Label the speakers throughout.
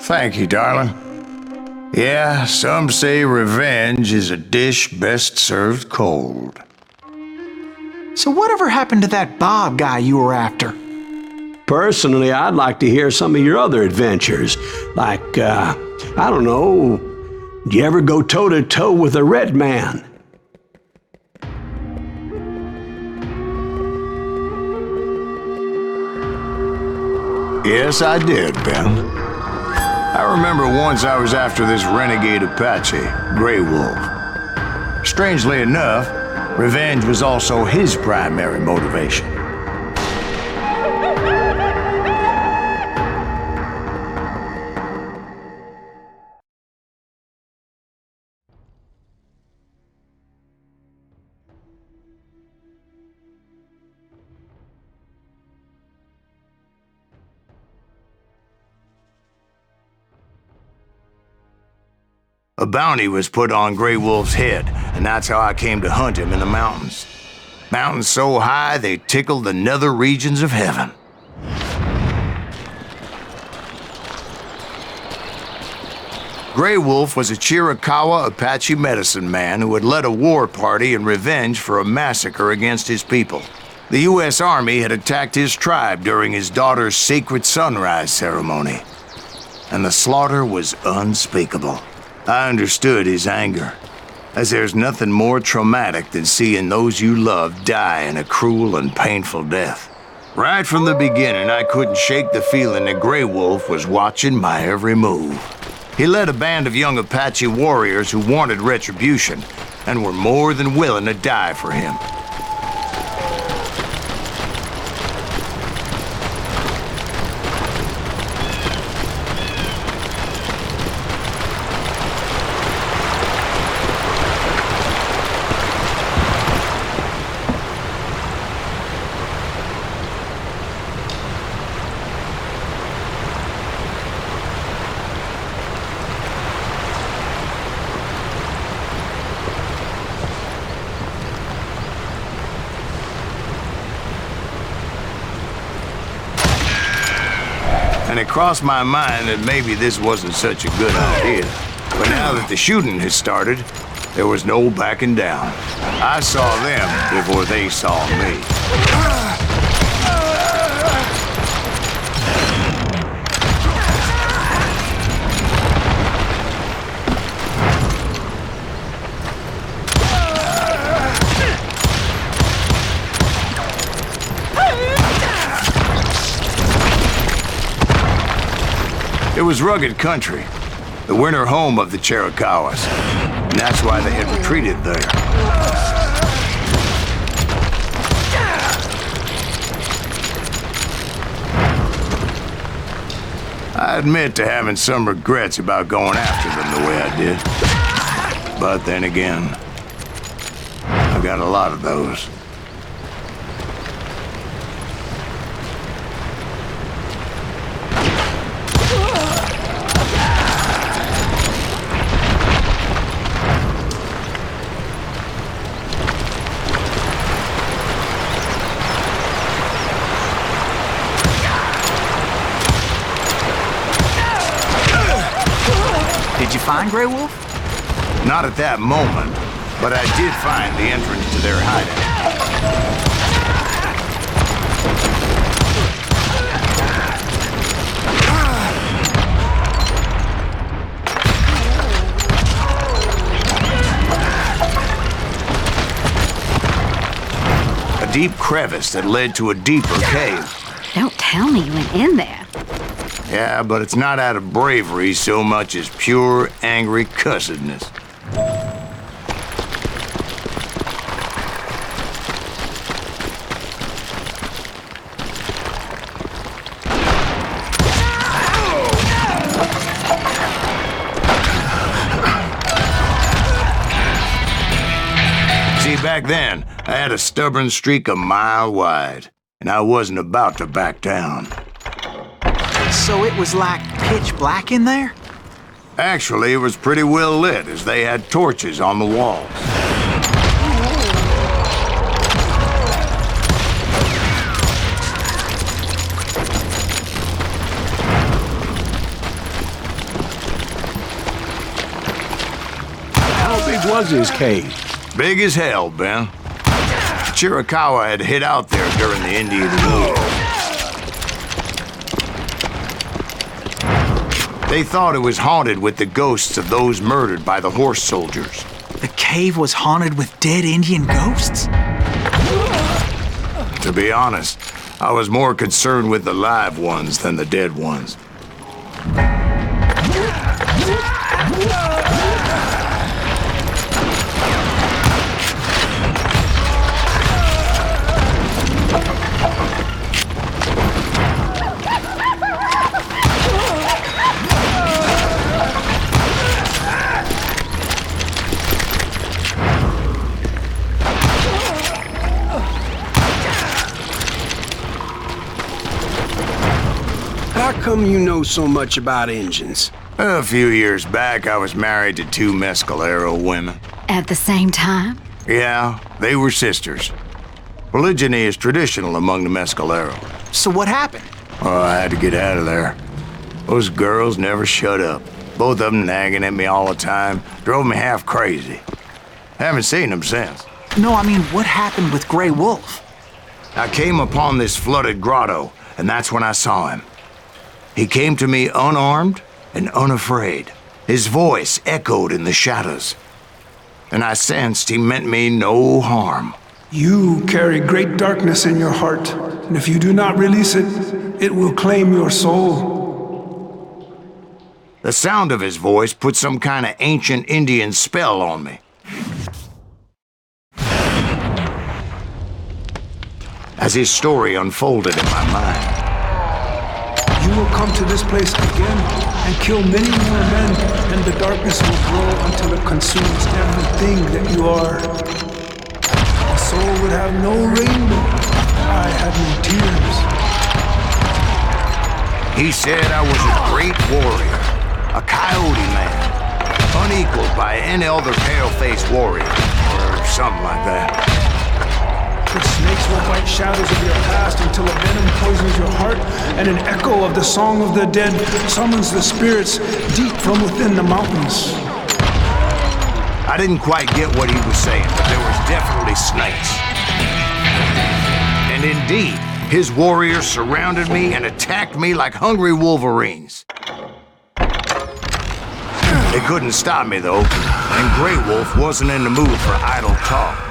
Speaker 1: Thank you, darling. Yeah, some say revenge is a dish best served cold.
Speaker 2: So whatever happened to that Bob guy you were after?
Speaker 3: Personally, I'd like to hear some of your other adventures. Like, I don't know, did you ever go toe-to-toe with a red man?
Speaker 1: Yes, I did, Ben. I remember once I was after this renegade Apache, Grey Wolf. Strangely enough, revenge was also his primary motivation. A bounty was put on Grey Wolf's head, and that's how I came to hunt him in the mountains. Mountains so high they tickled the nether regions of heaven. Grey Wolf was a Chiricahua Apache medicine man who had led a war party in revenge for a massacre against his people. The U.S. Army had attacked his tribe during his daughter's sacred sunrise ceremony, and the slaughter was unspeakable. I understood his anger, as there's nothing more traumatic than seeing those you love die in a cruel and painful death. Right from the beginning, I couldn't shake the feeling that Grey Wolf was watching my every move. He led a band of young Apache warriors who wanted retribution and were more than willing to die for him. And it crossed my mind that maybe this wasn't such a good idea. But now that the shooting has started, there was no backing down. I saw them before they saw me. It was rugged country, the winter home of the Chiricahuas, and that's why they had retreated there. I admit to having some regrets about going after them the way I did. But then again, I've got a lot of those.
Speaker 2: Did you find Grey Wolf?
Speaker 1: Not at that moment, but I did find the entrance to their hideout. A deep crevice that led to a deeper cave.
Speaker 4: Don't tell me you went in there.
Speaker 1: Yeah, but it's not out of bravery so much as pure, angry cussedness. See, back then, I had a stubborn streak a mile wide, and I wasn't about to back down.
Speaker 2: So it was like pitch black in there?
Speaker 1: Actually, it was pretty well lit, as they had torches on the walls.
Speaker 3: was his cave?
Speaker 1: Big as hell, Ben. Chiricahua had hid out there during the Indian War. They thought it was haunted with the ghosts of those murdered by the horse soldiers.
Speaker 2: The cave was haunted with dead Indian ghosts?
Speaker 1: To be honest, I was more concerned with the live ones than the dead ones.
Speaker 5: How come you know so much about engines?
Speaker 1: A few years back, I was married to 2 Mescalero women.
Speaker 4: At the same time?
Speaker 1: Yeah, they were sisters. Polygyny is traditional among the Mescalero.
Speaker 2: So what happened?
Speaker 1: Oh, I had to get out of there. Those girls never shut up. Both of them nagging at me all the time. Drove me half crazy. Haven't seen them since.
Speaker 2: No, I mean, what happened with Grey Wolf?
Speaker 1: I came upon this flooded grotto, and that's when I saw him. He came to me unarmed and unafraid. His voice echoed in the shadows. And I sensed he meant me no harm.
Speaker 6: You carry great darkness in your heart, and if you do not release it, it will claim your soul.
Speaker 1: The sound of his voice put some kind of ancient Indian spell on me. As his story unfolded in my mind,
Speaker 6: You will come to this place again and kill many more men, and the darkness will grow until it consumes everything that you are. A soul would have no rainbow. I had no tears.
Speaker 1: he said I was a great warrior, a coyote man, unequaled by any other pale-faced warrior, or something like that.
Speaker 6: The snakes will fight shadows of your past until a venom poisons your heart, and an echo of the song of the dead summons the spirits deep from within the mountains.
Speaker 1: I didn't quite get what he was saying, but there was definitely snakes. And indeed, his warriors surrounded me and attacked me like hungry wolverines. They couldn't stop me, though, and Grey Wolf wasn't in the mood for idle talk.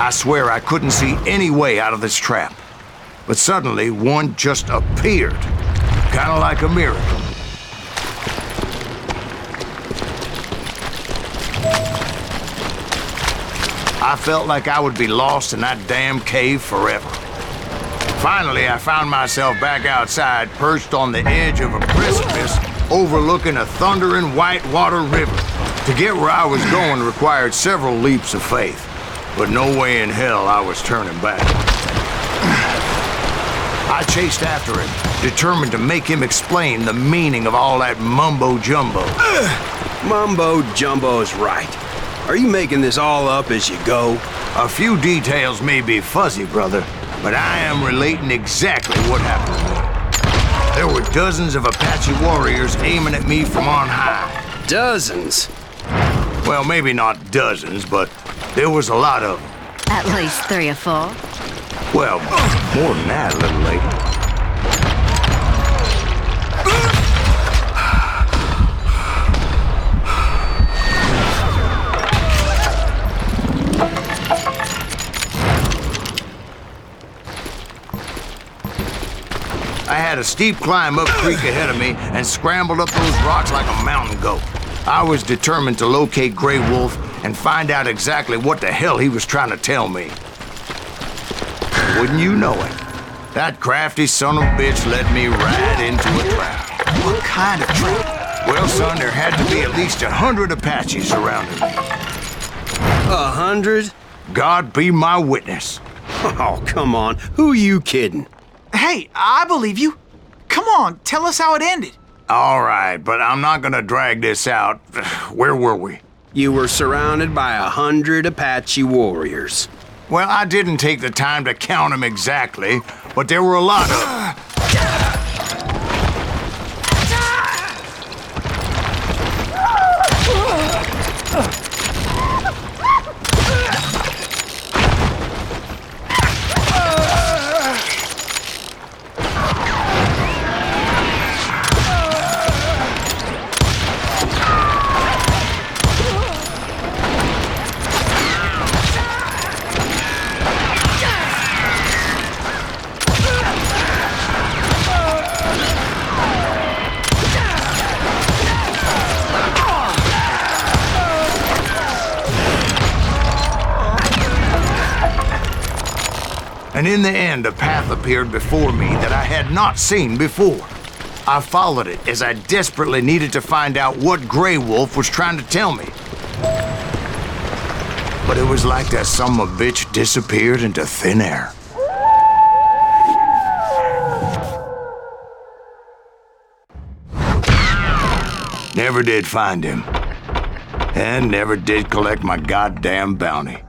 Speaker 1: I swear I couldn't see any way out of this trap. But suddenly, one just appeared. Kind of like a miracle. I felt like I would be lost in that damn cave forever. Finally, I found myself back outside, perched on the edge of a precipice, overlooking a thundering whitewater river. To get where I was going required several leaps of faith. But no way in hell I was turning back. I chased after him, determined to make him explain the meaning of all that mumbo-jumbo.
Speaker 5: Mumbo-jumbo's right. Are you making this all up as you go?
Speaker 1: A few details may be fuzzy, brother, but I am relating exactly what happened to me. There were dozens of Apache warriors aiming at me from on high.
Speaker 5: Dozens?
Speaker 1: Well, maybe not dozens, but there was a lot of them.
Speaker 4: At least 3 or 4.
Speaker 1: Well, more than that, little lady. I had a steep climb up creek ahead of me and scrambled up those rocks like a mountain goat. I was determined to locate Grey Wolf and find out exactly what the hell he was trying to tell me. Wouldn't you know it? That crafty son of a bitch led me right into a trap.
Speaker 2: What kind of trap?
Speaker 1: Well, son, there had to be at least 100 Apaches surrounding me.
Speaker 5: 100?
Speaker 1: God be my witness.
Speaker 5: Oh, come on. Who you kidding?
Speaker 2: Hey, I believe you. Come on, tell us how it ended.
Speaker 1: All right, but I'm not gonna drag this out. Where were we?
Speaker 5: You were surrounded by 100 Apache warriors.
Speaker 1: Well, I didn't take the time to count them exactly, but there were a lot of... And in the end, a path appeared before me that I had not seen before. I followed it as I desperately needed to find out what Grey Wolf was trying to tell me. But it was like that son of a bitch disappeared into thin air. Never did find him. And never did collect my goddamn bounty.